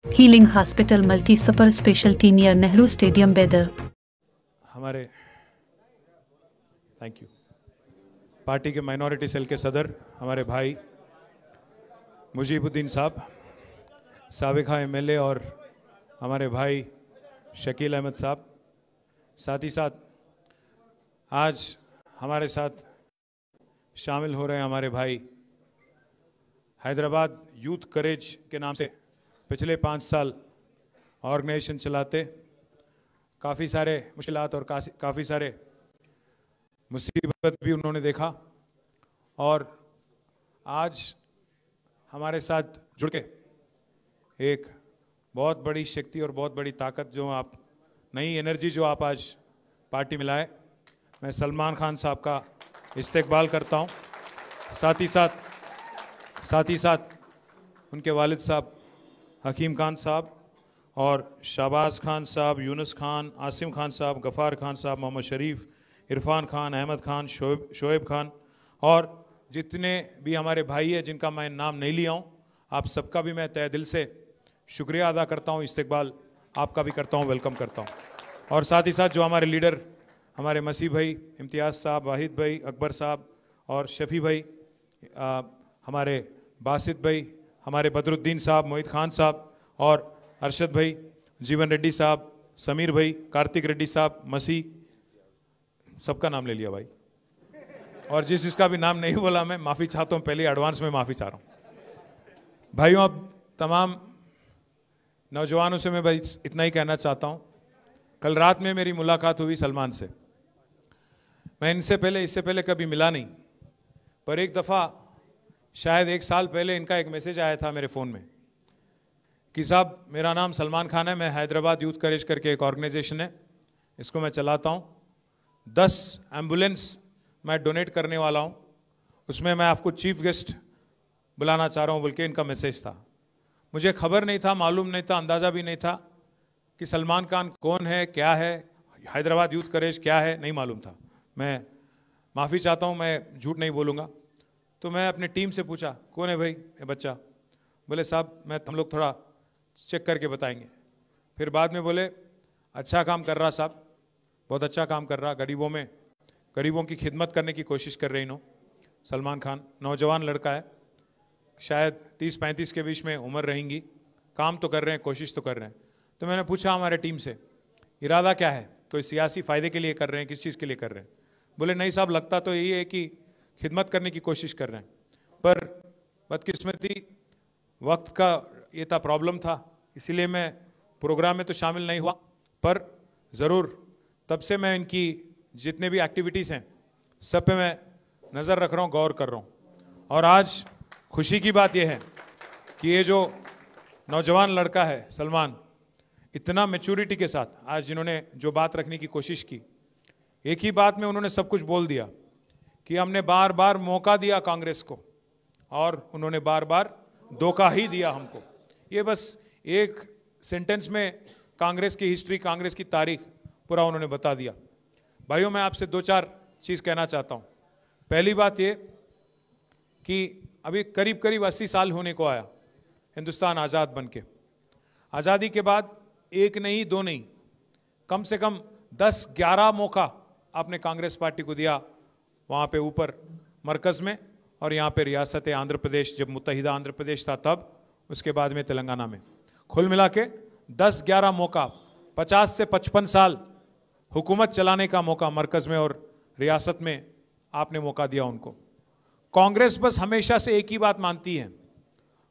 Healing hospital multi super speciality near Nehru stadium बेदर। हमारे thank you party के minority cell के सदर हमारे भाई मुजीबुद्दीन साहब, साबिका एमएलए और हमारे भाई शकील अहमद साहब, साथ ही साथ आज हमारे साथ शामिल हो रहे हैं हमारे भाई हैदराबाद यूथ करेज के नाम से पिछले 5 साल ऑर्गेनाइजेशन चलाते, काफ़ी सारे मुश्किलात और काफ़ी सारे मुसीबत भी उन्होंने देखा और आज हमारे साथ जुड़ के एक बहुत बड़ी शक्ति और बहुत बड़ी ताकत जो आप नई एनर्जी जो आप आज पार्टी में लाए, मैं सलमान खान साहब का इस्तेकबाल करता हूं। साथ ही साथ उनके वालिद साहब हकीम खान साहब और शहबाज खान साहब, यूनुस खान, आसिम खान साहब, गफ़ार खान साहब, मोहम्मद शरीफ, इरफान खान, अहमद खान, शोएब खान और जितने भी हमारे भाई हैं जिनका मैं नाम नहीं लिया हूँ, आप सबका भी मैं तहे दिल से शुक्रिया अदा करता हूँ, इस्तेकबाल आपका भी करता हूँ, वेलकम करता हूँ। और साथ ही साथ जो हमारे लीडर हमारे मसीह भाई, इम्तियाज़ साहब, वाहिद भाई, अकबर साहब और शफ़ी भाई, हमारे बासित भाई, हमारे बदरुद्दीन साहब, मोहित खान साहब और अरशद भाई, जीवन रेड्डी साहब, समीर भाई, कार्तिक रेड्डी साहब, मसीह, सबका नाम ले लिया भाई। और जिसका भी नाम नहीं बोला मैं माफ़ी चाहता हूँ, पहले एडवांस में माफ़ी चाह रहा हूँ। भाइयों, अब तमाम नौजवानों से मैं भाई इतना ही कहना चाहता हूँ, कल रात में मेरी मुलाकात हुई सलमान से। मैं इससे पहले कभी मिला नहीं, पर एक दफ़ा शायद 1 साल पहले इनका एक मैसेज आया था मेरे फ़ोन में कि साहब मेरा नाम सलमान खान है, मैं हैदराबाद यूथ करेज करके एक ऑर्गेनाइजेशन है, इसको मैं चलाता हूँ, 10 एम्बुलेंस मैं डोनेट करने वाला हूँ, उसमें मैं आपको चीफ गेस्ट बुलाना चाह रहा हूँ, बोल के इनका मैसेज था। मुझे खबर नहीं था, मालूम नहीं था, अंदाज़ा भी नहीं था कि सलमान खान कौन है, क्या है, हैदराबाद यूथ करेज क्या है, नहीं मालूम था। मैं माफ़ी चाहता हूँ, मैं झूठ नहीं बोलूँगा। तो मैं अपनी टीम से पूछा कौन है भाई ये बच्चा, बोले साहब हम लोग थोड़ा चेक करके बताएंगे। फिर बाद में बोले अच्छा काम कर रहा साहब, बहुत अच्छा काम कर रहा, गरीबों की खिदमत करने की कोशिश कर रहे इन्हों। सलमान खान नौजवान लड़का है, शायद 30-35 के बीच में उम्र रहेंगी, काम तो कर रहे हैं, कोशिश तो कर रहे हैं। तो मैंने पूछा हमारे टीम से इरादा क्या है, कोई सियासी फ़ायदे के लिए कर रहे हैं, किस चीज़ के लिए कर रहे हैं? बोले नहीं साहब, लगता तो यही है कि खिदमत करने की कोशिश कर रहे हैं, पर बदकिस्मती वक्त का ये था, प्रॉब्लम था, इसीलिए मैं प्रोग्राम में तो शामिल नहीं हुआ, पर ज़रूर तब से मैं इनकी जितने भी एक्टिविटीज़ हैं सब पे मैं नज़र रख रहा हूँ, गौर कर रहा हूँ। और आज खुशी की बात यह है कि ये जो नौजवान लड़का है सलमान, इतना मैच्योरिटी के साथ आज जिन्होंने जो बात रखने की कोशिश की, एक ही बात में उन्होंने सब कुछ बोल दिया कि हमने बार बार मौका दिया कांग्रेस को और उन्होंने बार बार धोखा ही दिया हमको। ये बस एक सेंटेंस में कांग्रेस की हिस्ट्री, कांग्रेस की तारीख पूरा उन्होंने बता दिया। भाइयों, मैं आपसे 2-4 चीज़ कहना चाहता हूँ। पहली बात ये कि अभी करीब 80 साल होने को आया हिंदुस्तान आज़ाद बन के। आज़ादी के बाद 1 नहीं 2 नहीं, कम से कम 10-11 मौका आपने कांग्रेस पार्टी को दिया, वहाँ पे ऊपर मरकज़ में और यहाँ पे रियासत आंध्र प्रदेश, जब मुत्तहिदा आंध्र प्रदेश था तब, उसके बाद में तेलंगाना में, कुल मिला के 10-11 मौका, 50 से 55 साल हुकूमत चलाने का मौका मरकज़ में और रियासत में आपने मौका दिया उनको। कांग्रेस बस हमेशा से एक ही बात मानती है,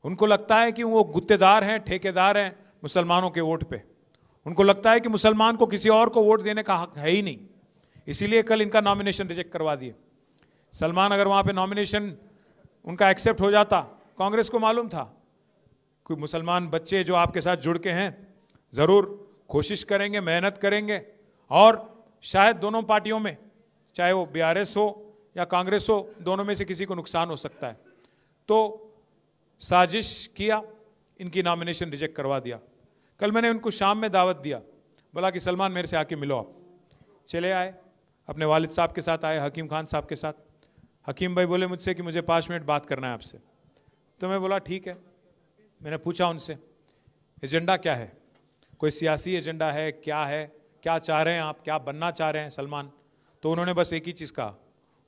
उनको लगता है कि वो गुत्तेदार हैं, ठेकेदार हैं मुसलमानों के वोट पे। उनको लगता है कि मुसलमान को किसी और को वोट देने का हक है ही नहीं, इसीलिए कल इनका नॉमिनेशन रिजेक्ट करवा दिए। सलमान अगर वहाँ पे नॉमिनेशन उनका एक्सेप्ट हो जाता, कांग्रेस को मालूम था कि मुसलमान बच्चे जो आपके साथ जुड़ के हैं ज़रूर कोशिश करेंगे, मेहनत करेंगे और शायद दोनों पार्टियों में, चाहे वो बीआरएस हो या कांग्रेस हो, दोनों में से किसी को नुकसान हो सकता है। तो साजिश किया, इनकी नॉमिनेशन रिजेक्ट करवा दिया। कल मैंने उनको शाम में दावत दिया, बोला कि सलमान मेरे से आके मिलो आप। चले आए, अपने वालिद साहब के साथ आए, हकीम खान साहब के साथ। हकीम भाई बोले मुझसे कि मुझे 5 मिनट बात करना है आपसे। तो मैं बोला ठीक है। मैंने पूछा उनसे एजेंडा क्या है, कोई सियासी एजेंडा है, क्या चाह रहे हैं आप, क्या बनना चाह रहे हैं सलमान। तो उन्होंने बस एक ही चीज़ कहा,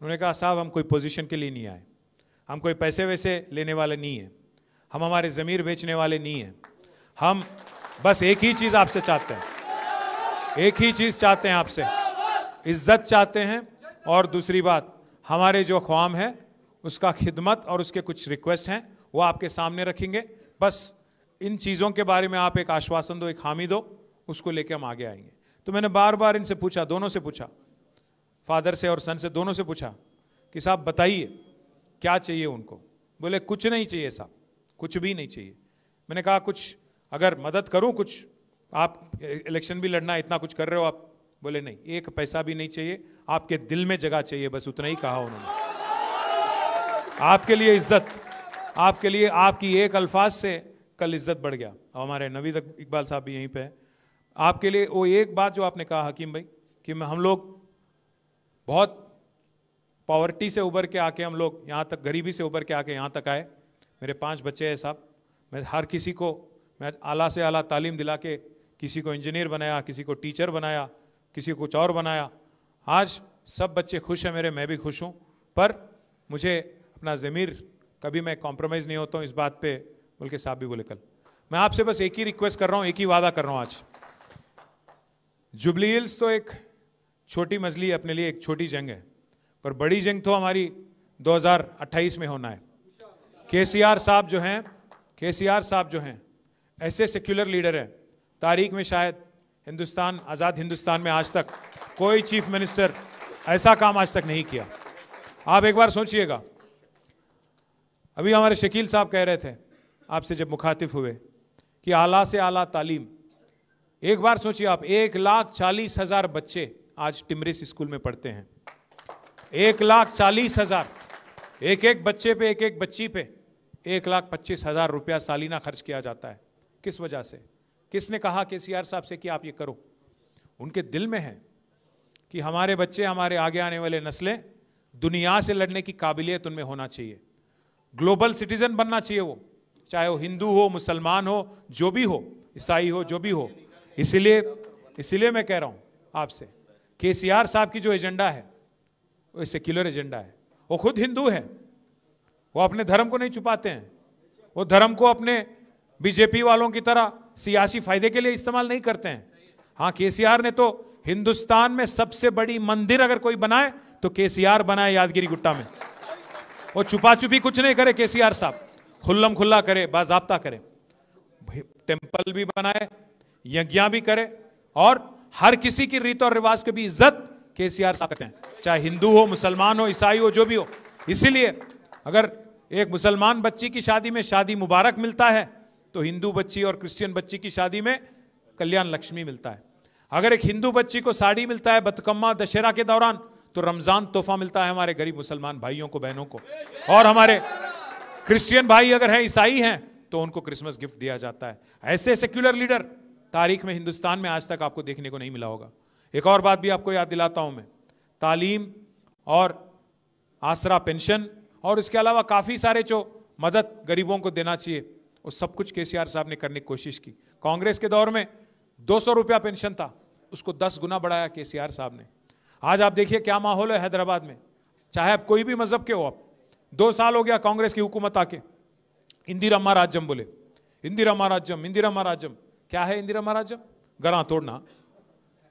उन्होंने कहा साहब हम कोई पोजीशन के लिए नहीं आए, हम कोई पैसे वैसे लेने वाले नहीं हैं, हम हमारे ज़मीर बेचने वाले नहीं हैं, हम बस एक ही चीज़ आपसे चाहते हैं, एक ही चीज़ चाहते हैं आपसे, इज्जत चाहते हैं, और दूसरी बात हमारे जो ख्वाम है उसका खिदमत और उसके कुछ रिक्वेस्ट हैं वो आपके सामने रखेंगे। बस इन चीज़ों के बारे में आप एक आश्वासन दो, एक हामी दो, उसको लेके हम आगे आएंगे। तो मैंने बार बार इनसे पूछा, दोनों से पूछा, फादर से और सन से, दोनों से पूछा कि साहब बताइए क्या चाहिए उनको। बोले कुछ नहीं चाहिए साहब, कुछ भी नहीं चाहिए। मैंने कहा कुछ अगर मदद करूं, कुछ आप इलेक्शन भी लड़ना है, इतना कुछ कर रहे हो आप। बोले नहीं, एक पैसा भी नहीं चाहिए, आपके दिल में जगह चाहिए, बस उतना ही कहा उन्होंने। आपके लिए इज्जत, आपके लिए आपकी एक अल्फाज से कल इज्जत बढ़ गया। और हमारे नवीद इकबाल साहब भी यहीं पे है। आपके लिए वो एक बात जो आपने कहा हकीम भाई कि हम लोग बहुत पॉवर्टी से उभर के आके, हम लोग यहाँ तक गरीबी से उभर के आके यहाँ तक आए। मेरे 5 बच्चे हैं साहब, मैं हर किसी को मैं आला से आला तालीम दिला के किसी को इंजीनियर बनाया, किसी को टीचर बनाया, किसी को कुछ और बनाया। आज सब बच्चे खुश हैं मेरे, मैं भी खुश हूँ, पर मुझे अपना ज़मीर कभी मैं कॉम्प्रोमाइज़ नहीं होता हूँ इस बात पे। बोल के साहब भी बोले कल, मैं आपसे बस एक ही रिक्वेस्ट कर रहा हूँ, एक ही वादा कर रहा हूँ। आज जुबली हिल्स तो एक छोटी मजली अपने लिए, एक छोटी जंग है, पर बड़ी जंग तो हमारी 2028 में होना है। केसीआर साहब जो हैं ऐसे सेक्युलर लीडर हैं, तारीख में शायद हिंदुस्तान, आज़ाद हिंदुस्तान में आज तक कोई चीफ मिनिस्टर ऐसा काम आज तक नहीं किया। आप एक बार सोचिएगा, अभी हमारे शकील साहब कह रहे थे आपसे जब मुखातिब हुए कि आला से आला तालीम, एक बार सोचिए आप, 1,40,000 बच्चे आज टिमरिस स्कूल में पढ़ते हैं। 1,40,000, एक एक बच्चे पे, एक एक बच्ची पे 1,25,000 रुपया सालीना खर्च किया जाता है। किस वजह से? किसने कहा केसीआर साहब से कि आप ये करो? उनके दिल में है कि हमारे बच्चे, हमारे आगे आने वाले नस्लें दुनिया से लड़ने की काबिलियत उनमें होना चाहिए, ग्लोबल सिटीजन बनना चाहिए वो, चाहे वो हिंदू हो, मुसलमान हो, जो भी हो, ईसाई हो, जो भी हो। इसीलिए मैं कह रहा हूं आपसे, केसीआर साहब की जो एजेंडा है वो सेक्युलर एजेंडा है। वो खुद हिंदू है, वो अपने धर्म को नहीं छुपाते हैं, वो धर्म को अपने बीजेपी वालों की तरह सियासी फायदे के लिए इस्तेमाल नहीं करते हैं। हाँ, केसीआर ने तो हिंदुस्तान में सबसे बड़ी मंदिर अगर कोई बनाए तो केसीआर बनाए यादगिरी गुट्टा में। वो छुपा छुपी कुछ नहीं करे केसीआर साहब, खुल्लम खुल्ला करे, बाज़ाब्ता करे, टेंपल भी बनाए, यज्ञ भी करे, और हर किसी की रीत और रिवाज की भी इज्जत केसीआर साहब करते हैं, चाहे हिंदू हो, मुसलमान हो, ईसाई हो, जो भी हो। इसीलिए अगर एक मुसलमान बच्ची की शादी में शादी मुबारक मिलता है तो हिंदू बच्ची और क्रिश्चियन बच्ची की शादी में कल्याण लक्ष्मी मिलता है। अगर एक हिंदू बच्ची को साड़ी मिलता है बतकम्मा दशहरा के दौरान तो रमजान तोहफा मिलता है हमारे गरीब मुसलमान भाइयों को, बहनों को। और हमारे क्रिश्चियन भाई अगर हैं, ईसाई हैं, तो उनको क्रिसमस गिफ्ट दिया जाता है। ऐसे सेक्युलर लीडर तारीख में हिंदुस्तान में आज तक आपको देखने को नहीं मिला होगा। एक और बात भी आपको याद दिलाता हूं मैं, तालीम और आसरा पेंशन और इसके अलावा काफ़ी सारे जो मदद गरीबों को देना चाहिए, वो सब कुछ केसीआर साहब ने करने की कोशिश की। कांग्रेस के दौर में 200 रुपया पेंशन था, उसको 10 गुना बढ़ाया केसीआर साहब ने। आज आप देखिए क्या माहौल है हैदराबाद में, चाहे आप कोई भी मजहब के हो। आप 2 साल हो गया कांग्रेस की हुकूमत आके, इंदिरम्मा राज्यम बोले, इंदिरम्मा राज्यम, इंदिरम्मा राज्यम। क्या है इंदिरम्मा राज्यम? गला तोड़ना।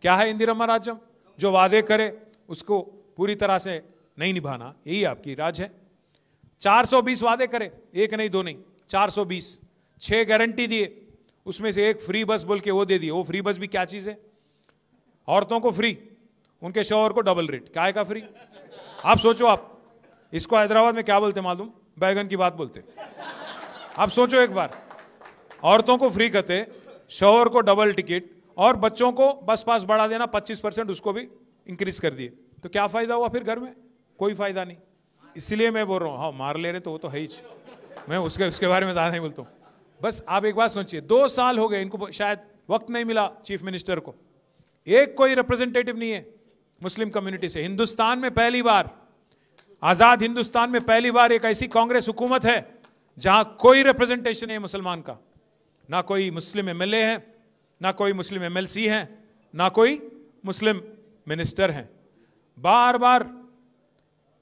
क्या है इंदिरम्मा राज्यम? जो वादे करे उसको पूरी तरह से नहीं निभाना, यही आपकी राज है। 420 वादे करे, एक नहीं, 2 नहीं, 420, 6 गारंटी दिए, उसमें से एक फ्री बस बोल के वो दे दिए। वो फ्री बस भी क्या चीज है? औरतों को फ्री, उनके शौहर को डबल रेट। क्या का फ्री? आप सोचो, आप इसको हैदराबाद में क्या बोलते मालूम? बैगन की बात बोलते। आप सोचो एक बार, औरतों को फ्री कहते, शौहर को डबल टिकट, और बच्चों को बस पास बढ़ा देना 25%, उसको भी इंक्रीज कर दिए। तो क्या फायदा हुआ फिर घर में? कोई फायदा नहीं। इसलिए मैं बोल रहा हूँ, हाँ मार ले रहे तो वो तो है ही, मैं उसके बारे में ज़्यादा नहीं बोलता हूँ। बस आप एक बात सोचिए, 2 साल हो गए इनको, शायद वक्त नहीं मिला चीफ मिनिस्टर को, एक कोई रिप्रेजेंटेटिव नहीं है मुस्लिम कम्युनिटी से। हिंदुस्तान में पहली बार, आजाद हिंदुस्तान में पहली बार एक ऐसी कांग्रेस हुकूमत है जहां कोई रिप्रेजेंटेशन है मुसलमान का। ना कोई मुस्लिम एमएलए हैं, ना कोई मुस्लिम एमएलसी हैं, ना कोई मुस्लिम मिनिस्टर हैं। बार बार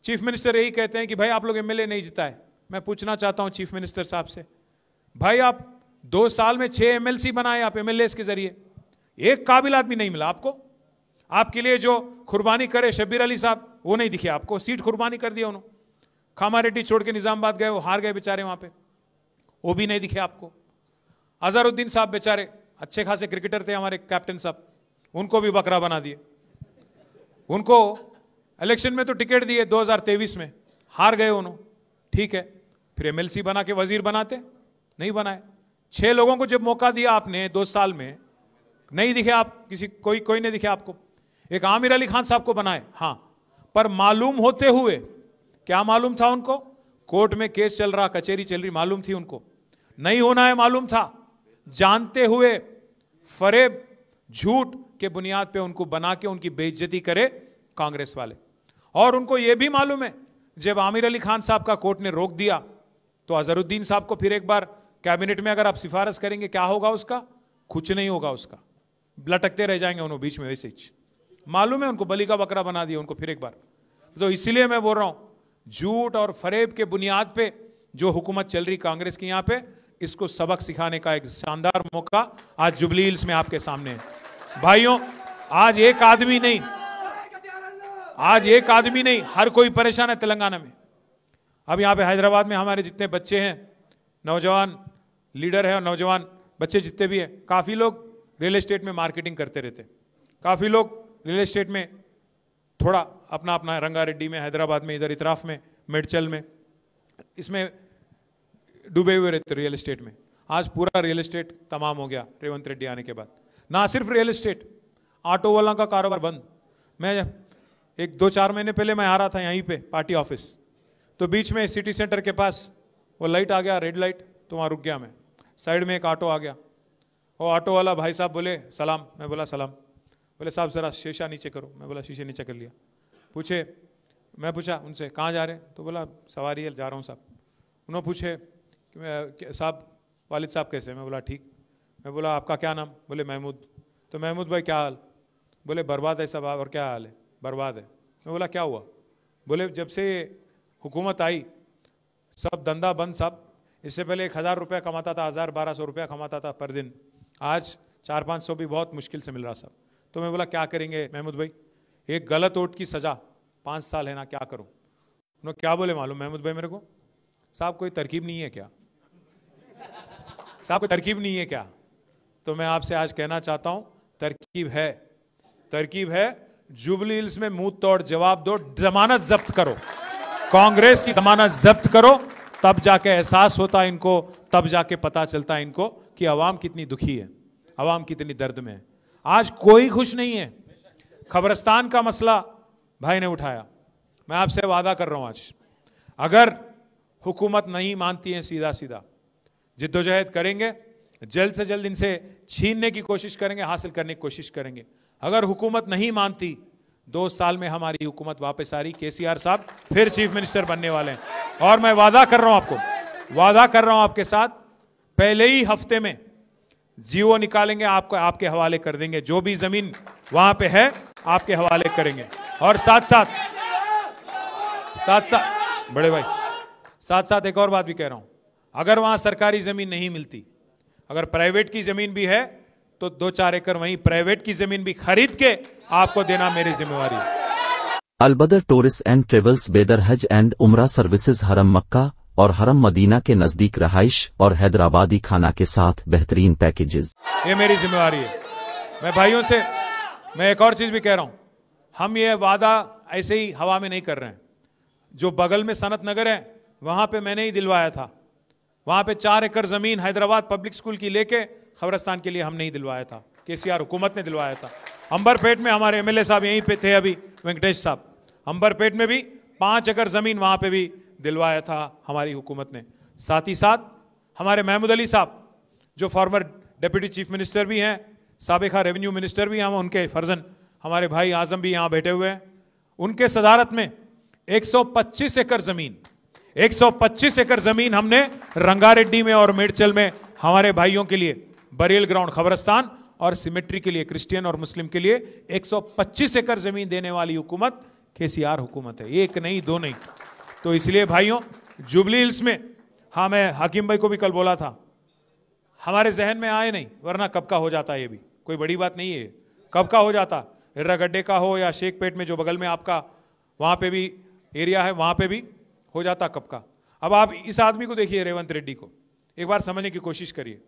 चीफ मिनिस्टर यही कहते हैं कि भाई आप लोग एमएलए नहीं जिताए। मैं पूछना चाहता हूं चीफ मिनिस्टर साहब से, भाई आप 2 साल में 6 एमएलसी बनाए आप एमएलए के जरिए, एक काबिल आदमी नहीं मिला आपको। आपके लिए जो कुर्बानी करे शब्बीर अली साहब, वो नहीं दिखे आपको, सीट कुर्बानी कर दिया उन्होंने। खामारेड्डी छोड़ के निजामाबाद गए, वो हार गए बेचारे वहां पे, वो भी नहीं दिखे आपको। अजहरुद्दीन साहब बेचारे अच्छे खासे क्रिकेटर थे हमारे कैप्टन साहब, उनको भी बकरा बना दिए। उनको इलेक्शन में तो टिकट दिए 2023 में, हार गए उन्होंने, ठीक है, फिर एमएलसी बना के वजीर बनाते, नहीं बनाए। 6 लोगों को जब मौका दिया आपने 2 साल में, नहीं दिखे आप, कोई नहीं दिखे आपको। एक आमिर अली खान साहब को बनाए, हां, पर मालूम होते हुए, क्या मालूम था उनको? कोर्ट में केस चल रहा, कचहरी चल रही, मालूम थी उनको, नहीं होना है मालूम था, जानते हुए फरेब झूठ के बुनियाद पे उनको बना के उनकी बेइज्जती करे कांग्रेस वाले। और उनको यह भी मालूम है जब आमिर अली खान साहब का कोर्ट ने रोक दिया तो अजहरुद्दीन साहब को फिर एक बार कैबिनेट में अगर आप सिफारिश करेंगे, क्या होगा उसका? कुछ नहीं होगा उसका, लटकते रह जाएंगे उन्होंने बीच में, वैसे ही मालूम है उनको, बलि का बकरा बना दिया उनको फिर एक बार। तो इसलिए मैं बोल रहा हूं, झूठ और फरेब के बुनियाद पे जो हुकूमत चल रही कांग्रेस की यहां पे, इसको सबक सिखाने का एक शानदार मौका आज जुबली हिल्स में आपके सामने है। भाइयों, आज एक आदमी नहीं, हर कोई परेशान है तेलंगाना में। अब यहां पे हैदराबाद में हमारे जितने बच्चे हैं, नौजवान लीडर है और नौजवान बच्चे जितने भी हैं, काफी लोग रियल एस्टेट में मार्केटिंग करते रहते, काफी लोग रियल एस्टेट में थोड़ा अपना अपना, रंगारेड्डी में, हैदराबाद में, इधर इतराफ में, मेडचल में, इसमें डूबे हुए रहते रियल एस्टेट में। आज पूरा रियल एस्टेट तमाम हो गया रेवंत रेड्डी आने के बाद। ना सिर्फ रियल एस्टेट, ऑटो वाला का कारोबार बंद। मैं 1-2-4 महीने पहले मैं आ रहा था यहीं पे पार्टी ऑफिस, तो बीच में सिटी सेंटर के पास वो लाइट आ गया, रेड लाइट, तो वहाँ रुक गया मैं। साइड में एक ऑटो आ गया, वो ऑटो वाला भाई साहब बोले सलाम, मैं बोला सलाम। बोले साहब जरा शीशा नीचे करो, मैं बोला शीशे नीचे कर लिया। मैं पूछा उनसे कहाँ जा रहे हैं, तो बोला सवारी है, जा रहा हूँ साहब। उन्होंने पूछे कि साहब वालिद साहब कैसे? मैं बोला ठीक। मैं बोला आपका क्या नाम? बोले महमूद। तो महमूद भाई क्या हाल? बोले बर्बाद है सब। और क्या हाल है? बर्बाद है। मैं बोला क्या हुआ? बोले जब से हुकूमत आई सब धंधा बंद साहब। इससे पहले 1000 रुपया कमाता था, 1000-1200 रुपया कमाता था पर दिन, आज 400-500 भी बहुत मुश्किल से मिल रहा साहब। तो मैं बोला क्या करेंगे महमूद भाई? एक गलत वोट की सजा 5 साल है ना, क्या करूं? उन्होंने क्या बोले मालूम महमूद भाई मेरे को? साहब कोई तरकीब नहीं है क्या? साहब कोई तरकीब नहीं है क्या? तो मैं आपसे आज कहना चाहता हूं तरकीब है, तरकीब है। जुबली हिल्स में मुंह तोड़ जवाब दो, जमानत जब्त करो, कांग्रेस की जमानत जब्त करो, तब जाके एहसास होता है इनको, तब जाके पता चलता है इनको कि अवाम कितनी दुखी है, अवाम कितनी दर्द में है। आज कोई खुश नहीं है। खबरस्तान का मसला भाई ने उठाया, मैं आपसे वादा कर रहा हूं आज, अगर हुकूमत नहीं मानती है सीधा सीधा जिद्दोजहद करेंगे, जल्द से जल्द इनसे छीनने की कोशिश करेंगे, हासिल करने की कोशिश करेंगे। अगर हुकूमत नहीं मानती, 2 साल में हमारी हुकूमत वापस आ रही, केसीआर साहब फिर चीफ मिनिस्टर बनने वाले हैं। और मैं वादा कर रहा हूं आपको, वादा कर रहा हूं आपके साथ, पहले ही हफ्ते में जीओ निकालेंगे, आपको आपके हवाले कर देंगे, जो भी जमीन वहां पे है आपके हवाले करेंगे। और साथ साथ बड़े भाई, साथ साथ एक और बात भी कह रहा हूं, अगर वहां सरकारी जमीन नहीं मिलती, अगर प्राइवेट की जमीन भी है तो 2-4 एकड़ वहीं प्राइवेट की जमीन भी खरीद के आपको देना मेरी जिम्मेवारी है। अलबदर टूरिस्ट एंड ट्रेवल्स बेदर हज एंड उम्रा सर्विसेज हरम मक्का और हरम मदीना के नजदीक रहाइश और हैदराबादी खाना के साथ बेहतरीन पैकेजेस, ये मेरी जिम्मेवारी है। मैं भाइयों से मैं एक और चीज भी कह रहा हूं, हम ये वादा ऐसे ही हवा में नहीं कर रहे हैं। जो बगल में सनत नगर है वहां पे मैंने ही दिलवाया था, वहां पे 4 एकड़ जमीन हैदराबाद पब्लिक स्कूल की लेके खबरस्तान के लिए हम नहीं दिलवाया था, केसीआर हुकूमत ने दिलवाया था। अंबरपेट में हमारे एमएलए साहब यहीं पे थे अभी, वेंकटेश साहब, अंबरपेट में भी 5 एकड़ जमीन वहां पे भी दिलवाया था हमारी हुकूमत ने। साथ ही साथ हमारे महमूद अली साहब जो फॉर्मर डिप्टी चीफ मिनिस्टर भी हैं, साबिका रेवेन्यू मिनिस्टर भी हैं, उनके फर्जन हमारे भाई आजम भी यहां बैठे हुए हैं, उनके सदारत में 125 एकड़ जमीन 125 एकड़ जमीन हमने रंगारेड्डी में और मेडचल में हमारे भाइयों के लिए बरेल ग्राउंड खबरस्तान और सिमेट्री के लिए क्रिश्चियन और मुस्लिम के लिए 125 एकड़ जमीन देने वाली हुकूमत केसीआर हुकूमत है, एक नहीं दो नहीं। तो इसलिए भाइयों जुबली हिल्स में, हाँ मैं हाकिम भाई को भी कल बोला था, हमारे जहन में आए नहीं, वरना कब का हो जाता, ये भी कोई बड़ी बात नहीं है, कब का हो जाता। हिर्रागड्डे का हो या शेखपेट में जो बगल में आपका वहां पे भी एरिया है, वहां पे भी हो जाता कब का। अब आप इस आदमी को देखिए, रेवंत रेड्डी को एक बार समझने की कोशिश करिए।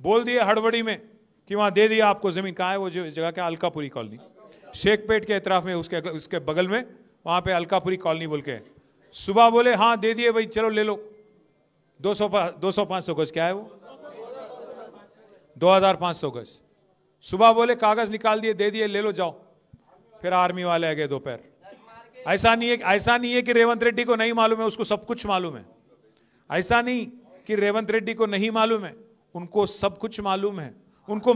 बोल दिए हड़बड़ी में कि वहां दे दिया आपको जमीन, कहाँ है वो जगह, क्या अलकापुरी कॉलोनी, शेखपेट के इतराफ में, उसके बगल में वहां पे अलकापुरी कॉलोनी बोल के। सुबह बोले हाँ दे दिए भाई, चलो ले लो, 200-500 गज, क्या है वो 2500 गज। सुबह बोले कागज निकाल दिए, दे दिए, ले लो जाओ। फिर आर्मी वाले आ गए दोपहर। ऐसा नहीं है कि रेवंत रेड्डी को नहीं मालूम है, उसको सब कुछ मालूम है। ऐसा नहीं कि रेवंत रेड्डी को नहीं मालूम है, उनको सब कुछ मालूम है। उनको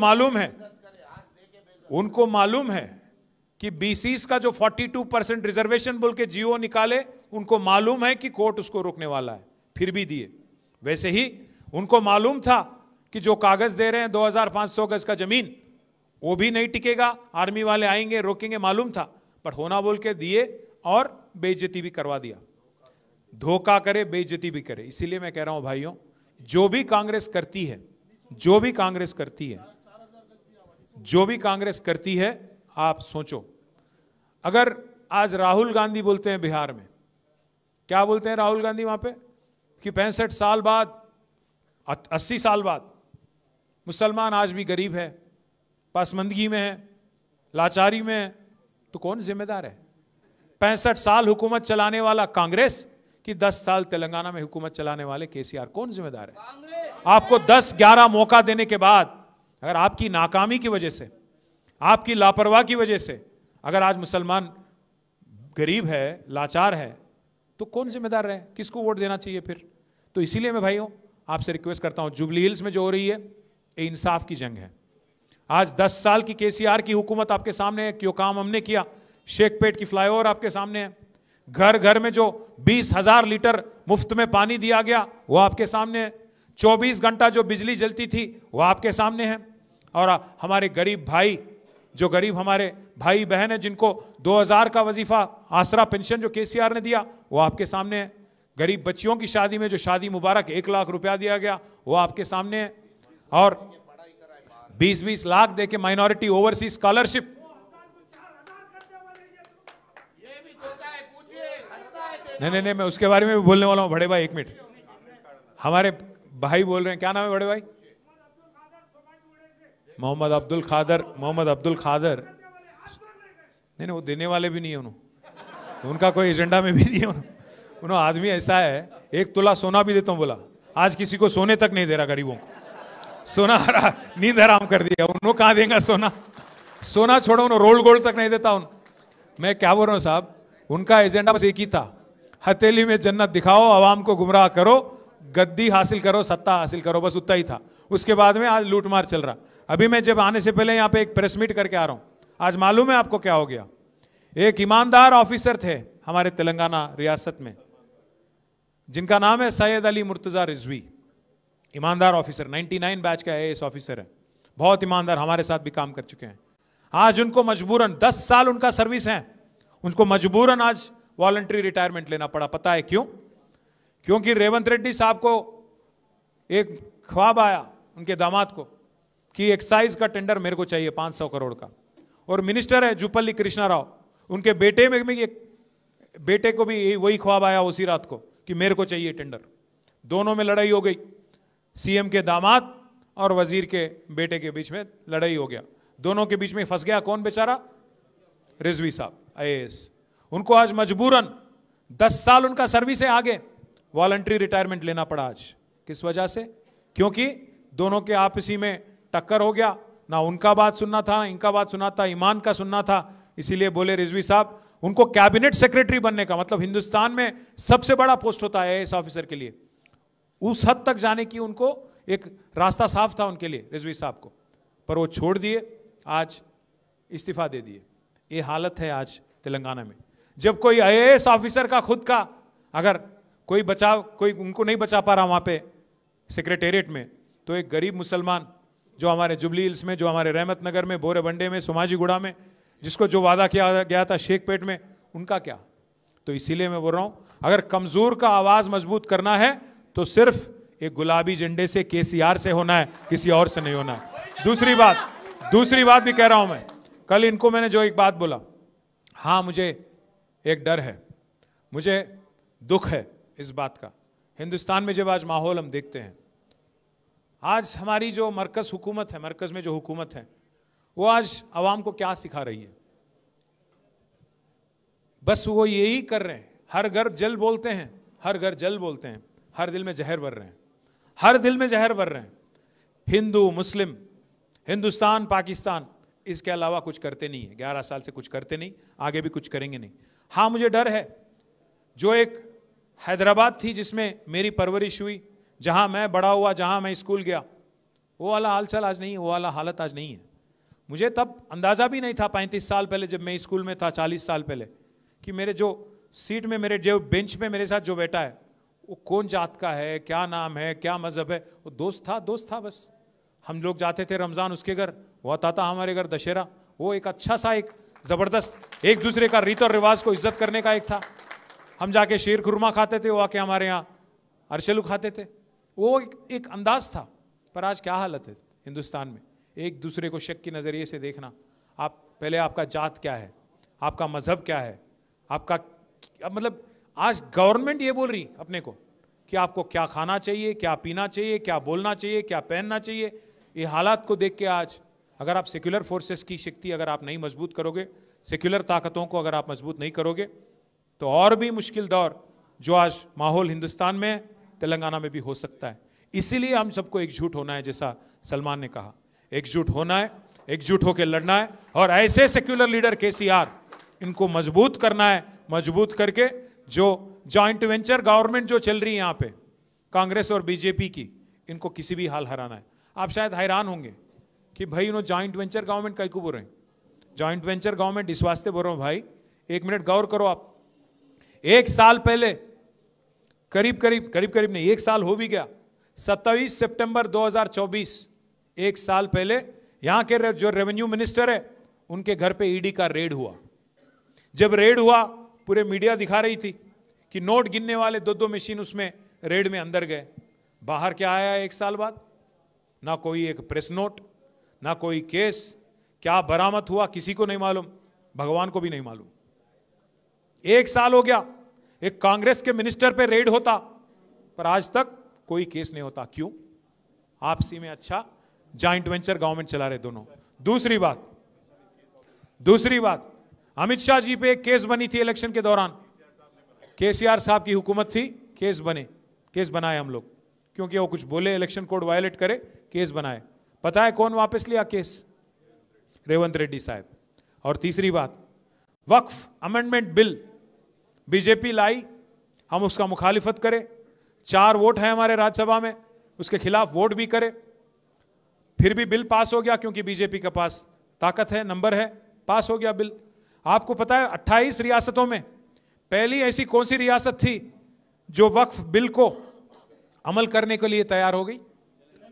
मालूम है कि बीसीस का जो 42% रिजर्वेशन बोल के जीओ निकाले, उनको मालूम है कि कोर्ट उसको रोकने वाला है, फिर भी दिए। वैसे ही उनको मालूम था कि जो कागज दे रहे हैं 2500 गज का जमीन, वो भी नहीं टिकेगा, आर्मी वाले आएंगे रोकेंगे, मालूम था, बट होना बोल के दिए और बेइज्जती भी करवा दिया। धोखा करे, बेइज्जती भी करे। इसीलिए मैं कह रहा हूं भाइयों, जो भी कांग्रेस करती है, आप सोचो, अगर आज राहुल गांधी बोलते हैं बिहार में, क्या बोलते हैं राहुल गांधी वहां पे, कि 65 साल बाद, 80 साल बाद मुसलमान आज भी गरीब है, पासमंदगी में है, लाचारी में है, तो कौन जिम्मेदार है? 65 साल हुकूमत चलाने वाला कांग्रेस कि 10 साल तेलंगाना में हुकूमत चलाने वाले केसीआर, कौन जिम्मेदार है? आपको 10-11 मौका देने के बाद अगर आपकी नाकामी की वजह से, आपकी लापरवाही की वजह से अगर आज मुसलमान गरीब है, लाचार है, तो कौन जिम्मेदार है? किसको वोट देना चाहिए फिर? तो इसीलिए मैं भाइयों आपसे रिक्वेस्ट करता हूं, जुबली हिल्स में जो हो रही है ये इंसाफ की जंग है। आज 10 साल की केसीआर की हुकूमत आपके सामने है, क्यों काम हमने किया, शेखपेट की फ्लाईओवर आपके सामने है, घर घर में जो 20,000 लीटर मुफ्त में पानी दिया गया वो आपके सामने है, 24 घंटा जो बिजली जलती थी वो आपके सामने है, और हमारे गरीब भाई, जो गरीब हमारे भाई बहन है, जिनको 2000 का वजीफा आसरा पेंशन जो केसीआर ने दिया वो आपके सामने है, गरीब बच्चियों की शादी में जो शादी मुबारक 1 लाख रुपया दिया गया वो आपके सामने है, और 20-20 लाख देके माइनॉरिटी ओवरसीज स्कॉलरशिप, नहीं, मैं उसके बारे में भी बोलने वाला हूं। बड़े भाई 1 मिनट, हमारे भाई बोल रहे हैं, क्या नाम है बड़े भाई? मोहम्मद अब्दुल खादर। नहीं, वो देने वाले भी नहीं है, उनका कोई एजेंडा में भी नहीं है। उन्होंने आदमी ऐसा है, 1 तोला सोना भी देता हूं बोला, आज किसी को सोने तक नहीं दे रहा, गरीबों को सोना नींद हराम कर दिया। उन्होंने कहां देगा सोना छोड़ो, उन्होंने रोल गोल्ड तक नहीं देता। मैं क्या बोल रहा हूं साहब, उनका एजेंडा बस एक ही था, हथेली में जन्नत दिखाओ, आवाम को गुमराह करो, गद्दी हासिल करो, सत्ता हासिल करो, बस उतना ही था। उसके बाद में आज लूटमार चल रहा। अभी मैं जब आने से पहले यहाँ पे एक प्रेस मीट करके आ रहा हूं, आज मालूम है आपको क्या हो गया? एक ईमानदार ऑफिसर थे हमारे तेलंगाना रियासत में, जिनका नाम है सैयद अली मुर्तजा रिजवी, ईमानदार ऑफिसर, 99 बैच का आईएएस ऑफिसर है, बहुत ईमानदार, हमारे साथ भी काम कर चुके हैं। आज उनको मजबूरन 10 साल उनका सर्विस है, उनको मजबूरन आज वॉलंटरी रिटायरमेंट लेना पड़ा। पता है क्यों? क्योंकि रेवंत रेड्डी साहब को एक ख्वाब आया, उनके दामाद को, कि एक्साइज का टेंडर मेरे को चाहिए 500 करोड़ का, और मिनिस्टर है जुपल्ली कृष्णा राव, उनके बेटे में एक बेटे को भी वही ख्वाब आया उसी रात को कि मेरे को चाहिए टेंडर। दोनों में लड़ाई हो गई, सीएम के दामाद और वजीर के बेटे के बीच में लड़ाई हो गया। दोनों के बीच में फंस गया कौन बेचारा? रिजवी साहब आईएएस। उनको आज मजबूरन 10 साल उनका सर्विस है, आगे वॉलंटरी रिटायरमेंट लेना पड़ा आज। किस वजह से? क्योंकि दोनों के आपसी में टक्कर हो गया, ना उनका बात सुनना था, ना इनका बात सुनना था, ईमान का सुनना था। इसीलिए बोले रिजवी साहब, उनको कैबिनेट सेक्रेटरी बनने का मतलब हिंदुस्तान में सबसे बड़ा पोस्ट होता है आईएएस ऑफिसर के लिए, उस हद तक जाने की उनको एक रास्ता साफ था उनके लिए, रिजवी साहब को, पर वो छोड़ दिए, आज इस्तीफा दे दिए। ये हालत है आज तेलंगाना में। जब कोई आईएएस ऑफिसर का खुद का अगर कोई उनको नहीं बचा पा रहा वहां पे सेक्रेटेरिएट में, तो एक गरीब मुसलमान जो हमारे जुबली हिल्स में, जो हमारे रहमत नगर में, बोरेबंडे में, सोमाजीगुड़ा में, जिसको जो वादा किया गया था शेखपेट में, उनका क्या? तो इसीलिए मैं बोल रहा हूं, अगर कमजोर का आवाज मजबूत करना है तो सिर्फ एक गुलाबी झंडे से, केसीआर से होना है, किसी और से नहीं होना है। दूसरी बात भी कह रहा हूं मैं, कल इनको मैंने जो एक बात बोला, हाँ मुझे एक डर है, मुझे दुख है इस बात का, हिंदुस्तान में जब आज माहौल हम देखते हैं, आज हमारी जो मरकज हुकूमत है, मरकज में जो हुकूमत है, वो आज अवाम को क्या सिखा रही है? बस वो यही कर रहे हैं, हर घर जल बोलते हैं, हर घर जल बोलते हैं, हर दिल में जहर भर रहे हैं, हर दिल में जहर भर रहे हैं। हिंदू मुस्लिम, हिंदुस्तान पाकिस्तान, इसके अलावा कुछ करते नहीं है। 11 साल से कुछ करते नहीं, आगे भी कुछ करेंगे नहीं। हाँ मुझे डर है, जो एक हैदराबाद थी जिसमें मेरी परवरिश हुई, जहां मैं बड़ा हुआ, जहां मैं स्कूल गया, वो वाला हालचाल आज नहीं है, वो वाला हालत आज नहीं है। मुझे तब अंदाजा भी नहीं था 35 साल पहले जब मैं स्कूल में था, 40 साल पहले, कि मेरे जो सीट में, मेरे जो बेंच पे मेरे साथ जो बैठा है वो कौन जात का है, क्या नाम है, क्या मजहब है। वो दोस्त था बस। हम लोग जाते थे रमजान उसके घर, वो आता था हमारे घर दशहरा। वो एक अच्छा सा, एक जबरदस्त, एक दूसरे का रीत और रिवाज को इज्जत करने का एक था। हम जाके शीर खुरमा खाते थे, वो आके हमारे यहाँ अरशलू खाते थे। वो एक अंदाज था। पर आज क्या हालत है हिंदुस्तान में? एक दूसरे को शक की नजरिए से देखना। आप पहले, आपका जात क्या है, आपका मजहब क्या है, आपका मतलब, आज गवर्नमेंट ये बोल रही अपने को कि आपको क्या खाना चाहिए, क्या पीना चाहिए, क्या बोलना चाहिए, क्या पहनना चाहिए। ये हालात को देख के आज अगर आप सेक्युलर फोर्सेस की शक्ति अगर आप नहीं मजबूत करोगे, सेक्युलर ताकतों को अगर आप मजबूत नहीं करोगे, तो और भी मुश्किल दौर जो आज माहौल हिंदुस्तान में है, तेलंगाना में भी हो सकता है। इसीलिए हम सबको एकजुट होना है, जैसा सलमान ने कहा, एकजुट होना है, एकजुट होकर लड़ना है। और ऐसे सेक्युलर लीडर केसीआर, इनको मजबूत करना है। मजबूत करके जो जॉइंट वेंचर गवर्नमेंट जो चल रही है यहाँ पे, कांग्रेस और बीजेपी की, इनको किसी भी हाल हराना है। आप शायद हैरान होंगे कि भाई इन्होंने जॉइंट वेंचर गवर्नमेंट कहीं को बोल रहे हैं। जॉइंट वेंचर गवर्नमेंट इस वास्ते बोल रहा हूं भाई, एक मिनट गौर करो आप। एक साल पहले, करीब नहीं, एक साल हो भी गया, 27 सितंबर 2024, एक साल पहले यहां के जो रेवेन्यू मिनिस्टर है, उनके घर पे ईडी का रेड हुआ। जब रेड हुआ, पूरे मीडिया दिखा रही थी कि नोट गिनने वाले 2-2 मशीन उसमें रेड में अंदर गए। बाहर क्या आया एक साल बाद? ना कोई एक प्रेस नोट, ना कोई केस। क्या बरामद हुआ किसी को नहीं मालूम, भगवान को भी नहीं मालूम। एक साल हो गया, एक कांग्रेस के मिनिस्टर पे रेड होता, पर आज तक कोई केस नहीं होता। क्यों? आपसी में अच्छा जॉइंट वेंचर गवर्नमेंट चला रहे दोनों। दूसरी बात, अमित शाह जी पे एक केस बनी थी इलेक्शन के दौरान। केसीआर साहब की हुकूमत थी, केस बनाए हम लोग, क्योंकि वो कुछ बोले, इलेक्शन कोड वायलेट करे, केस बनाए। पता है कौन वापस लिया केस? रेवंत रेड्डी साहब। और तीसरी बात, वक्फ अमेंडमेंट बिल बीजेपी लाई, हम उसका मुखालिफत करें, 4 वोट है हमारे राज्यसभा में, उसके खिलाफ वोट भी करे, फिर भी बिल पास हो गया, क्योंकि बीजेपी के पास ताकत है, नंबर है, पास हो गया बिल। आपको पता है 28 रियासतों में पहली ऐसी कौन सी रियासत थी जो वक्फ बिल को अमल करने के लिए तैयार हो गई?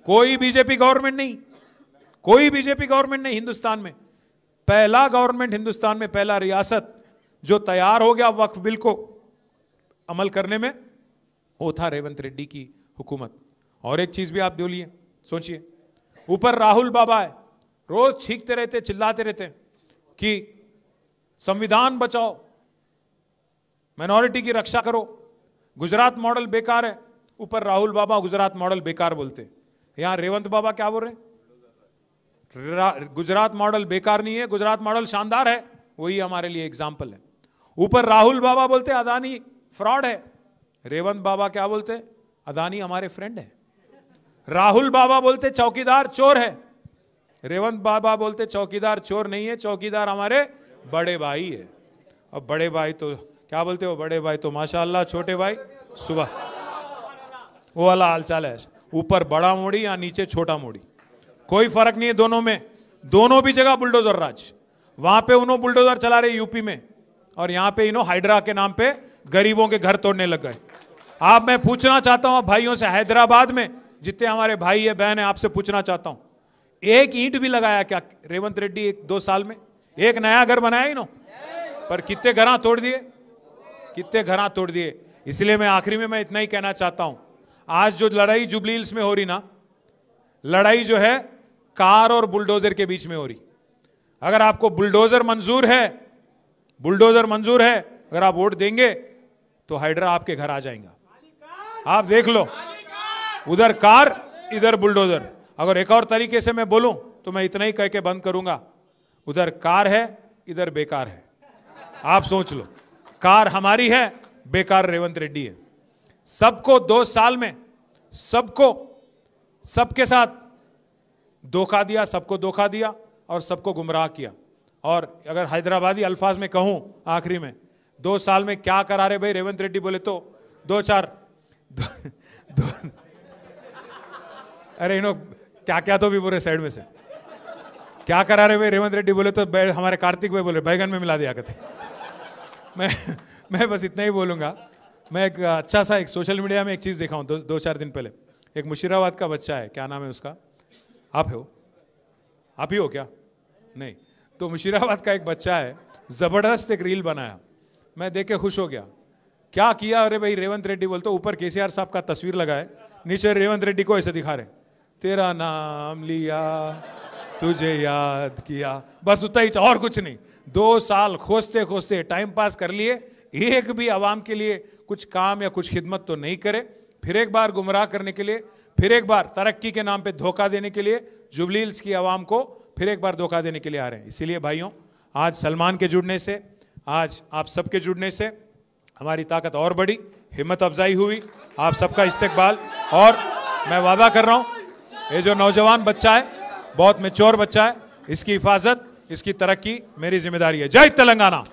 कोई बीजेपी गवर्नमेंट नहीं हिंदुस्तान में। पहला गवर्नमेंट हिंदुस्तान में, पहला रियासत जो तैयार हो गया वक्फ बिल को अमल करने में, वो था रेवंत रेड्डी की हुकूमत। और एक चीज भी आप बोलिए, सोचिए, ऊपर राहुल बाबा है, रोज छींकते रहते, चिल्लाते रहते कि संविधान बचाओ, माइनॉरिटी की रक्षा करो, गुजरात मॉडल बेकार है। ऊपर राहुल बाबा गुजरात मॉडल बेकार बोलते, यहां रेवंत बाबा क्या बोल रहे हैं? गुजरात मॉडल बेकार नहीं है, गुजरात मॉडल शानदार है। वही हमारे लिए एग्जाम्पल है। ऊपर राहुल बाबा बोलते अदानी फ्रॉड है, रेवंत बाबा क्या बोलते? अदानी हमारे फ्रेंड है। राहुल बाबा बोलते चौकीदार चोर है, रेवंत बाबा बोलते चौकीदार चोर नहीं है, चौकीदार हमारे बड़े भाई है। अब बड़े भाई तो क्या बोलते हो? बड़े भाई तो माशाअल्लाह, छोटे भाई सुबह, वो वाला हालचाल है। ऊपर बड़ा मोड़ी या नीचे छोटा मोड़ी, कोई फर्क नहीं है दोनों में। दोनों भी जगह बुलडोजर राज। वहां पे उन्होंने बुलडोजर चला रहे यूपी में, और यहां पे इन्हों हाइड्रा के नाम पे गरीबों के घर तोड़ने लग गए। आप, मैं पूछना चाहता हूं भाइयों से, हैदराबाद में जितने हमारे भाई है बहन है, आपसे पूछना चाहता हूं, एक ईंट भी लगाया क्या रेवंत रेड्डी 2 साल में? एक नया घर बनाया ही नो, पर कितने घर तोड़ दिए, कितने घर तोड़ दिए। इसलिए मैं आखिरी में मैं इतना ही कहना चाहता हूं, आज जो लड़ाई जुबली हिल्स में हो रही ना, लड़ाई जो है कार और बुलडोजर के बीच में हो रही। अगर आपको बुलडोजर मंजूर है, बुलडोजर मंजूर है, अगर आप वोट देंगे तो हाइड्रा आपके घर आ जाएगा। आप देख लो, उधर कार इधर बुलडोजर। अगर एक और तरीके से मैं बोलूं तो मैं इतना ही कह के बंद करूंगा, उधर कार है इधर बेकार है। आप सोच लो, कार हमारी है, बेकार रेवंत रेड्डी है। सबको 2 साल में सबको सबके साथ धोखा दिया, सबको धोखा दिया और सबको गुमराह किया। और अगर हैदराबादी अल्फाज में कहूं आखिरी में, 2 साल में क्या करा रहे भाई रेवंत रेड्डी बोले तो 2-4 अरे इन्हों क्या क्या तो भी बोले साइड में से क्या करा रहे भाई रेवंत रेड्डी बोले तो हमारे कार्तिक भाई बोले बैगन में मिला दिया करते। मैं बस इतना ही बोलूंगा। मैं एक अच्छा सा एक सोशल मीडिया में एक चीज देखा हूं 2-4 दिन पहले। एक मुशीराबाद का बच्चा है, क्या नाम है उसका, आप हो, आप ही हो क्या? नहीं, तो मुशीराबाद का एक बच्चा है, जबरदस्त एक रील बनाया, मैं देख के खुश हो गया। क्या किया? अरे भाई रेवंत रेड्डी बोलते, ऊपर केसीआर साहब का तस्वीर लगाए, नीचे रेवंत रेड्डी को ऐसे दिखा रहे, तेरा नाम लिया तुझे याद किया, बस उतना ही, और कुछ नहीं। 2 साल खोजते खोजते टाइम पास कर लिए, एक भी आवाम के लिए कुछ काम या कुछ खिदमत तो नहीं करे। फिर एक बार गुमराह करने के लिए, फिर एक बार तरक्की के नाम पे धोखा देने के लिए, जुबली हिल्स की आवाम को फिर एक बार धोखा देने के लिए आ रहे हैं। इसीलिए भाइयों, आज सलमान के जुड़ने से, आज आप सबके जुड़ने से हमारी ताकत और बढ़ी, हिम्मत अफजाई हुई, आप सबका इस्तकबाल। और मैं वादा कर रहा हूं, ये जो नौजवान बच्चा है, बहुत मैच्योर बच्चा है, इसकी हिफाजत, इसकी तरक्की मेरी जिम्मेदारी है। जय तेलंगाना।